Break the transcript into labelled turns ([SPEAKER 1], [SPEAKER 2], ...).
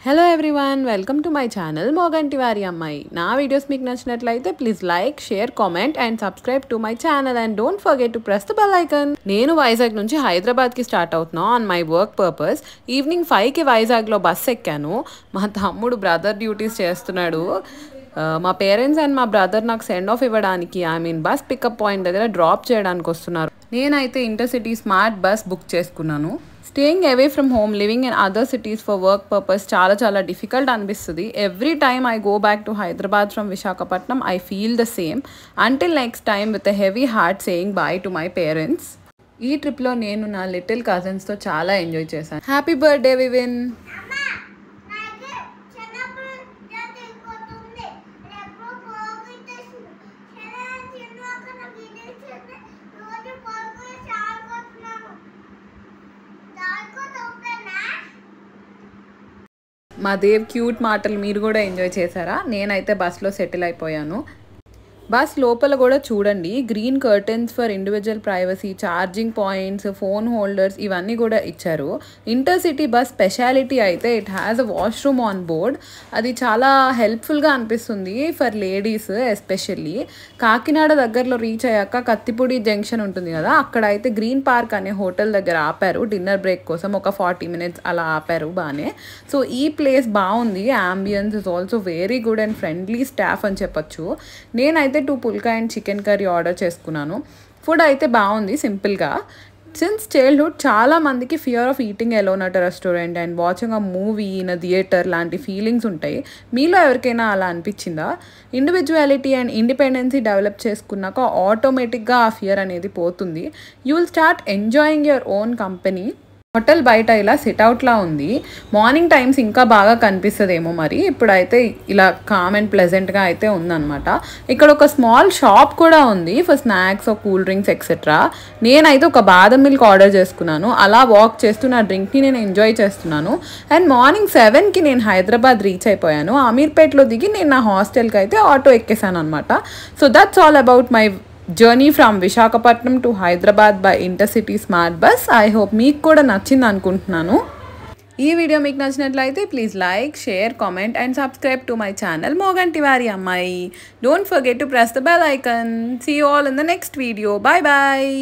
[SPEAKER 1] Hello everyone, welcome to my channel Morgan Tiwari Ammai. Na videos meeku nachinatlaithe please like, share, comment and subscribe to my channel and don't forget to press the bell icon. Nenu Vizag nunchi Hyderabad ki start avutna on my work purpose. Evening 5 ki Vizag lo bus ekkanu. Ma thammudu brother duties chestunnadu. మా parents and మా brother నాకు send off ఇవ్వడానికి bus pickup point దగ్గర drop చేయడానికి వస్తున్నారు. నేనైతే intercity smart bus book చేసుకున్నాను. Staying away from home living in other cities for work purpose చాలా డిఫికల్ట్ అనిపిస్తుంది. Every time I go back to Hyderabad from Visakhapatnam I feel the same until next time with a heavy heart saying bye to my parents. ఈ ట్రిప్లో నేను నా little కజిన్స్తో చాలా enjoy చేశాను. Happy birthday Vivin. మా Dev cute మాటలు మీరు కూడా ఎంజాయ్ చేశారా? నేనైతే బస్లో సెటిల్ అయిపోయాను. బస్ లోపల కూడా చూడండి, green curtains for individual privacy, charging points, phone holders ఇవన్నీ కూడా ఇచ్చారు. ఇంటర్సిటీ బస్ స్పెషాలిటీ అయితే it has a washroom on board. అది చాలా హెల్ప్ఫుల్గా అనిపిస్తుంది ఫర్ లేడీస్ ఎస్పెషల్లీ. కాకినాడ దగ్గరలో రీచ్ అయ్యాక కత్తిపూడి జంక్షన్ ఉంటుంది కదా, అక్కడ అయితే గ్రీన్ పార్క్ అనే హోటల్ దగ్గర ఆపారు డిన్నర్ బ్రేక్ కోసం. ఒక 40 minutes అలా ఆపారు బాగానే. సో ఈ ప్లేస్ బాగుంది, ambience is also very good and friendly staff అని చెప్పొచ్చు. నేనైతే 2 పుల్కా అండ్ చికెన్ కర్రీ ఆర్డర్ చేసుకున్నాను. ఫుడ్ అయితే బాగుంది సింపుల్గా. సిన్స్ చైల్డ్హుడ్ చాలా మందికి fear of eating alone at restaurant and watching a movie in a theatre లాంటి ఫీలింగ్స్ ఉంటాయి. మీలో ఎవరికైనా అలా అనిపించిందా? ఇండివిజువాలిటీ అండ్ ఇండిపెండెన్సీ డెవలప్ చేసుకున్నాక ఆటోమేటిక్గా ఆ ఫియర్ అనేది పోతుంది. You will start enjoying your own company. Hotel బయట ఇలా సిట్అవుట్లా ఉంది. మార్నింగ్ టైమ్స్ ఇంకా బాగా కనిపిస్తుందేమో మరి. ఇప్పుడైతే ఇలా కామ్ అండ్ ప్లెజెంట్గా అయితే ఉందన్నమాట. ఇక్కడ ఒక స్మాల్ షాప్ కూడా ఉంది for snacks, cool drinks etcetera. నేనైతే ఒక బాదం మిల్క్ ఆర్డర్ చేసుకున్నాను. అలా వాక్ చేస్తూ నా డ్రింక్ని నేను ఎంజాయ్ చేస్తున్నాను. అండ్ మార్నింగ్ 7కి నేను హైదరాబాద్ రీచ్ అయిపోయాను. అమీర్పేట్లో దిగి నేను నా హాస్టల్కి అయితే ఆటో ఎక్కేసాను అనమాట. So that's all about my journey from Visakhapatnam to Hyderabad by intercity smart bus. I hope మీకు కూడా నచ్చింది అనుకుంటున్నాను. ఈ వీడియో మీకు నచ్చినట్లయితే please like, share, comment and subscribe to my channel Mogan Tiwari అమ్మాయి. Don't forget to press the bell icon. See you all in the next video. Bye bye.